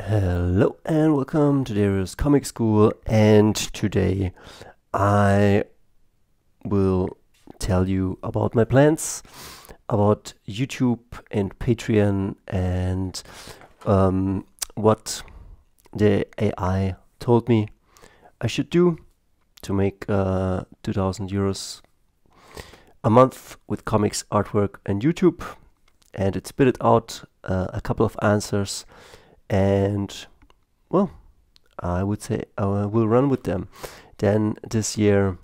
Hello and welcome to Dario's Comic School, and today I will tell you about my plans, about YouTube and Patreon, and what the AI told me I should do to make 2000 euros a month with comics, artwork and YouTube. And it spit it out a couple of answers, and well, I would say I will run with them. Then this year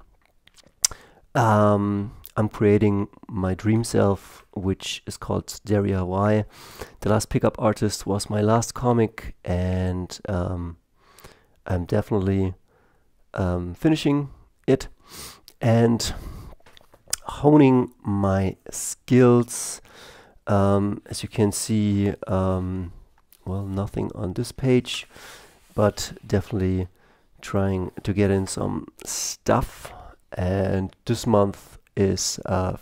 I'm creating my dream self, which is called Dario. Why? The Last Pickup Artist was my last comic, and I'm definitely finishing it and honing my skills. As you can see, well, nothing on this page, but definitely trying to get in some stuff. And this month is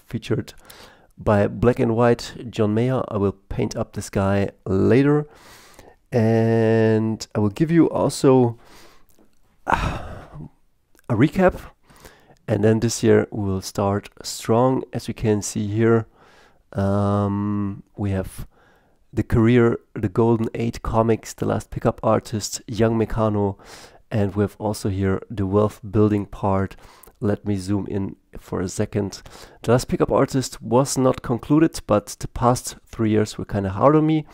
featured by Black and White John Mayer. I will paint up this guy later, and I will give you also a recap. And then this year we will start strong. As you can see here, we have the Career, the Golden 8 comics, The Last Pickup Artist, Young Meccano, and we have also here the wealth building part. Let me zoom in for a second. The Last Pickup Artist was not concluded, but the past 3 years were kind of hard on me.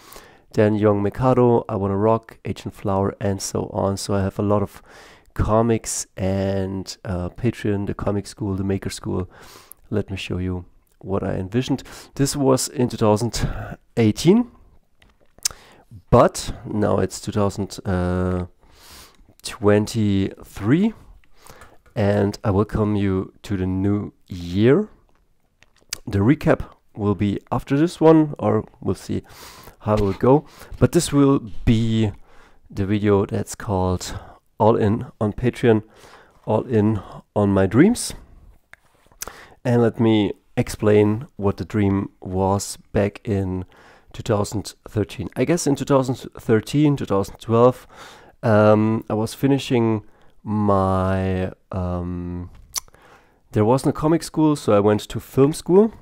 Then Young Meccano, I Wanna Rock, Agent Flower, and so on. So I have a lot of comics, and Patreon, the Comic School, the Maker School. Let me show you what I envisioned. This was in 2018, but now it's 2023, and I welcome you to the new year. The recap will be after this one, or we'll see how it will go, but this will be the video that's called All In on Patreon, All In on My Dreams. And let me explain what the dream was back in 2013. I guess in 2013, 2012, I was finishing my, there wasn't a comic school, so I went to film school.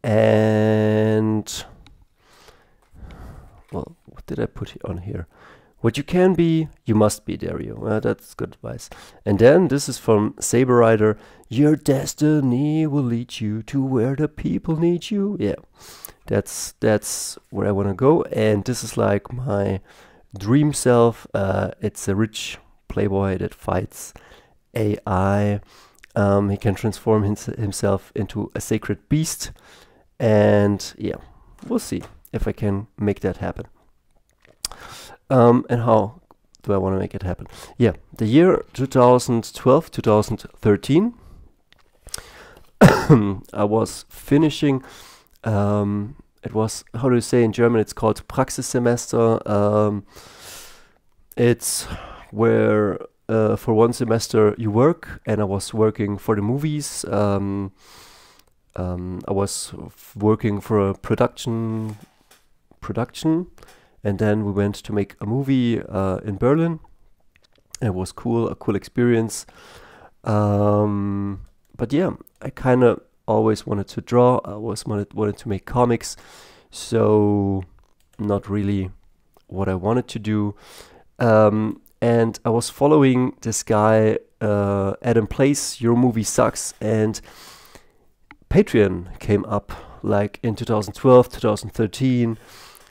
And, well, what did I put on here? What you can be, you must be, Dario. That's good advice. And then this is from Saber Rider. Your destiny will lead you to where the people need you. Yeah, that's where I want to go. And this is like my dream self. It's a rich playboy that fights AI. He can transform himself into a sacred beast. And yeah, we'll see if I can make that happen. And how do I want to make it happen? Yeah, the year 2012, 2013, I was finishing, it was, how do you say in German, it's called Praxissemester. It's where for one semester you work, and I was working for the movies. I was working for a production, and then we went to make a movie in Berlin. It was cool, a cool experience. But yeah, I kind of always wanted to draw. I always wanted to make comics. So not really what I wanted to do. And I was following this guy, Adam Place, Your Movie Sucks. And Patreon came up like in 2012, 2013.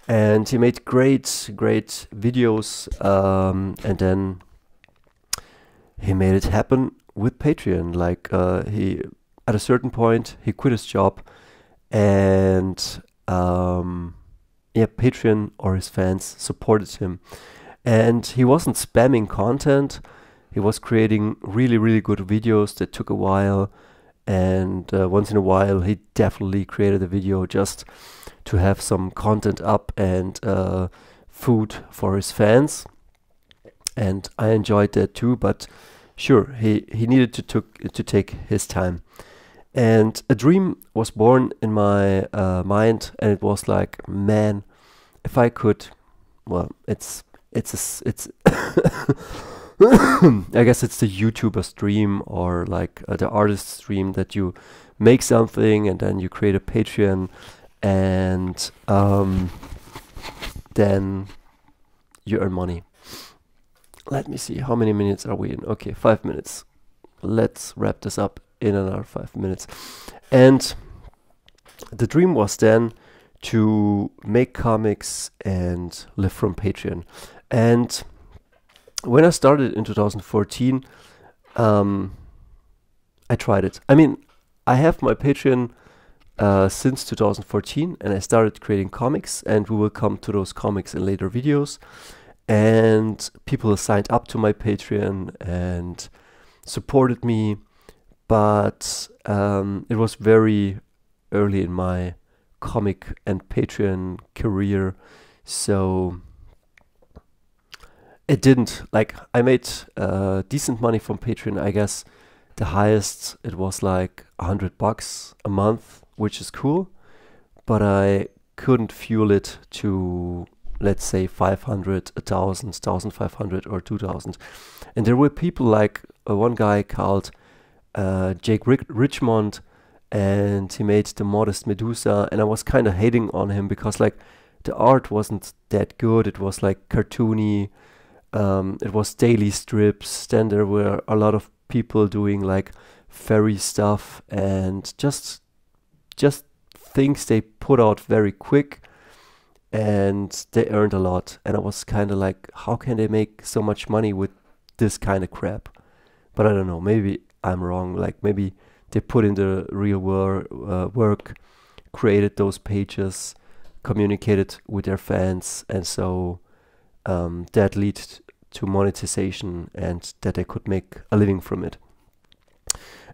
And he made great videos, and then he made it happen with Patreon. Like he, at a certain point, he quit his job, and yeah, Patreon or his fans supported him, and he wasn't spamming content. He was creating really good videos that took a while, and once in a while he definitely created a video just to have some content up and food for his fans. And I enjoyed that too, but sure, he needed to take his time. And a dream was born in my mind, and it was like, man, if I could well, it's I guess it's the YouTuber stream, or like the artist stream, that you make something and then you create a Patreon, and then you earn money. Let me see, how many minutes are we in? Okay, 5 minutes. Let's wrap this up in another 5 minutes. And the dream was then to make comics and live from Patreon. And when I started in 2014, I tried it. I mean, I have my Patreon since 2014, and I started creating comics, and we will come to those comics in later videos. And people signed up to my Patreon and supported me, but it was very early in my comic and Patreon career, so it didn't, like, I made decent money from Patreon. I guess the highest, it was like $100 a month, which is cool, but I couldn't fuel it to, let's say, 500, 1,000, 1,500 or 2,000. And there were people like one guy called Jake Richmond, and he made the Modest Medusa, and I was kind of hating on him because, like, the art wasn't that good. It was like cartoony. It was daily strips. Then there were a lot of people doing like fairy stuff and just things they put out very quick, and they earned a lot. And I was kind of like, how can they make so much money with this kind of crap? But I don't know, maybe I'm wrong. Like, maybe they put in the real work, created those pages, communicated with their fans, and so that led to monetization, and that I could make a living from it.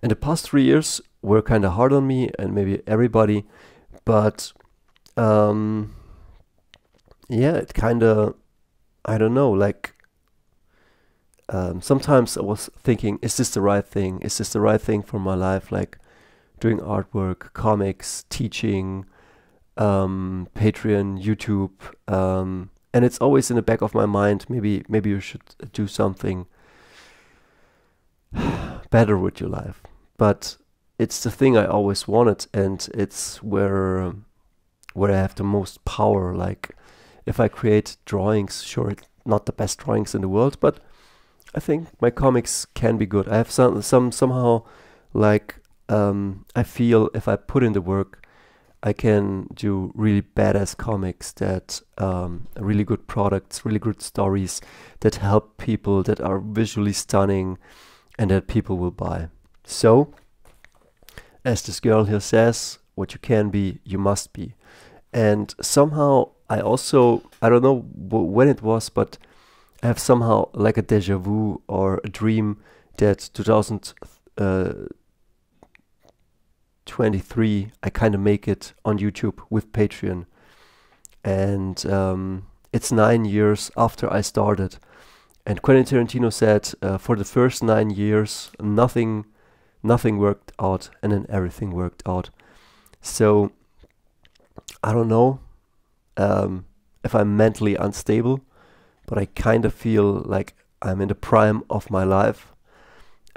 And the past 3 years were kind of hard on me, and maybe everybody, but yeah, it kind of, I don't know, like, sometimes I was thinking, is this the right thing? Is this the right thing for my life? Like, doing artwork, comics, teaching, Patreon, YouTube, and it's always in the back of my mind, maybe you should do something better with your life. But it's the thing I always wanted, and it's where I have the most power. Like, if I create drawings, sure, it's not the best drawings in the world, but I think my comics can be good. I have somehow, like, I feel if I put in the work, I can do really badass comics that really good products, really good stories that help people, that are visually stunning, and that people will buy. So, as this girl here says, what you can be, you must be. And somehow I also, I don't know when it was, but I have somehow like a deja vu or a dream that 2023 I kind of make it on YouTube with Patreon. And it's 9 years after I started. And Quentin Tarantino said for the first 9 years nothing worked out, and then everything worked out. So I don't know if I'm mentally unstable, but I kind of feel like I'm in the prime of my life.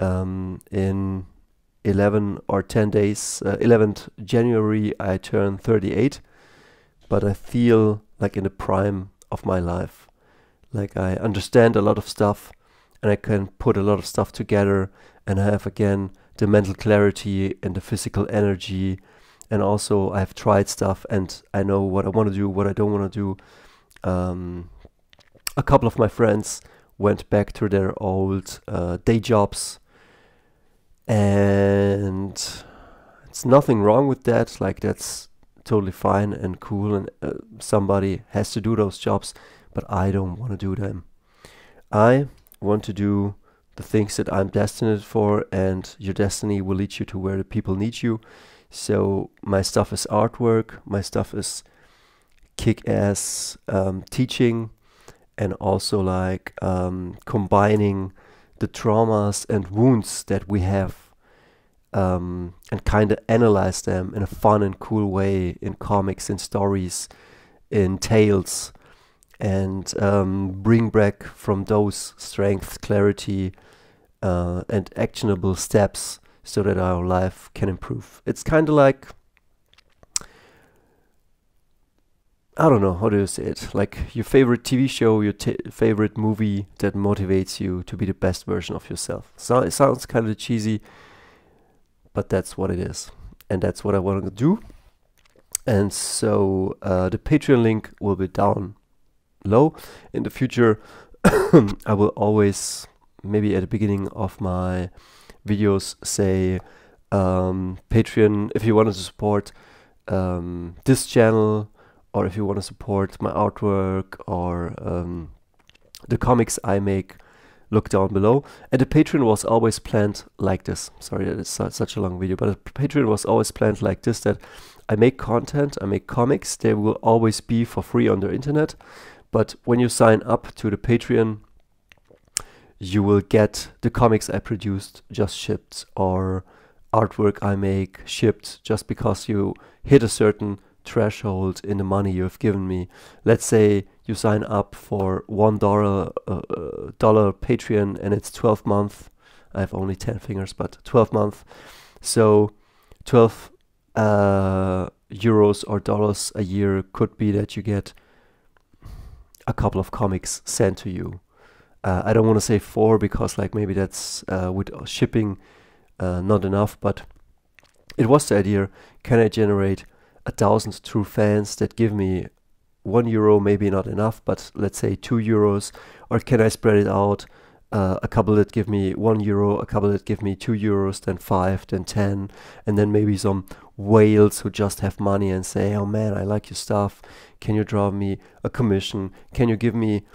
In 11 or 10 days, 11th January, I turn 38, but I feel like in the prime of my life. Like, I understand a lot of stuff, and I can put a lot of stuff together, and I have again the mental clarity and the physical energy, and also I've tried stuff and I know what I want to do, what I don't want to do. A couple of my friends went back to their old day jobs, and it's nothing wrong with that. Like, that's totally fine and cool, and somebody has to do those jobs, but I don't want to do them. I want to do the things that I'm destined for, and your destiny will lead you to where the people need you. So my stuff is artwork, my stuff is kick-ass teaching, and also like combining the traumas and wounds that we have, and kind of analyze them in a fun and cool way in comics, in stories, in tales, and bring back from those strength, clarity, and actionable steps so that our life can improve. It's kind of like, I don't know, how do you say it? Like your favorite TV show, your favorite movie that motivates you to be the best version of yourself. So it sounds kind of cheesy, but that's what it is. And that's what I want to do. And so the Patreon link will be down low. In the future, I will always, maybe at the beginning of my videos, say Patreon, if you want to support this channel, or if you want to support my artwork or the comics I make, look down below. And the Patreon was always planned like this. Sorry that it's such a long video, but the Patreon was always planned like this, that I make content, I make comics, they will always be for free on the internet. But when you sign up to the Patreon, you will get the comics I produced just shipped, or artwork I make shipped, just because you hit a certain threshold in the money you have given me. Let's say you sign up for $1 Patreon and it's 12 months. I have only 10 fingers, but 12 months. So 12 euros or dollars a year could be that you get a couple of comics sent to you. I don't want to say 4 because like maybe that's with shipping not enough, but it was the idea, can I generate 1,000 true fans that give me €1, maybe not enough, but let's say €2, or can I spread it out, a couple that give me €1, a couple that give me €2, then 5, then 10, and then maybe some whales who just have money and say, oh man, I like your stuff, can you draw me a commission, can you give me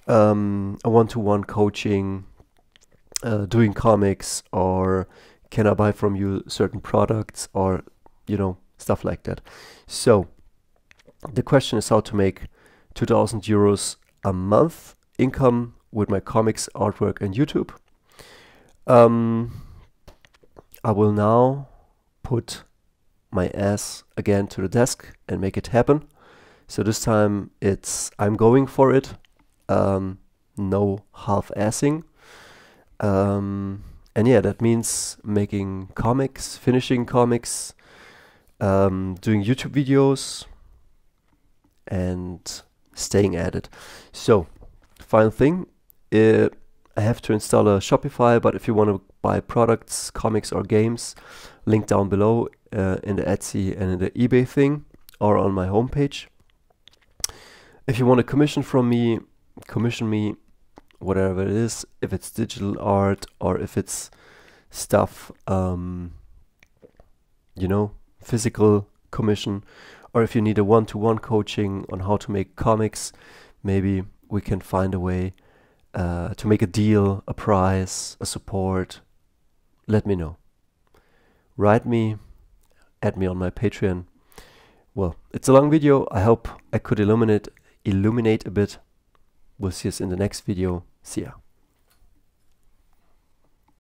a one-to-one coaching, doing comics, or can I buy from you certain products, or you know, stuff like that. So the question is how to make 2,000 euros a month income with my comics, artwork, and YouTube. I will now put my ass again to the desk and make it happen. So this time I'm going for it. No half-assing. And yeah, that means making comics, finishing comics, doing YouTube videos, and staying at it. So, final thing, I have to install a Shopify, but if you want to buy products, comics, or games, link down below in the Etsy and in the eBay thing, or on my homepage. If you want a commission from me, commission me, whatever it is, if it's digital art or if it's stuff, you know, physical commission, or if you need a one-to-one coaching on how to make comics, maybe we can find a way to make a deal, a price, a support. Let me know. Write me, add me on my Patreon. Well, it's a long video. I hope I could illuminate a bit. We'll see us in the next video. See ya.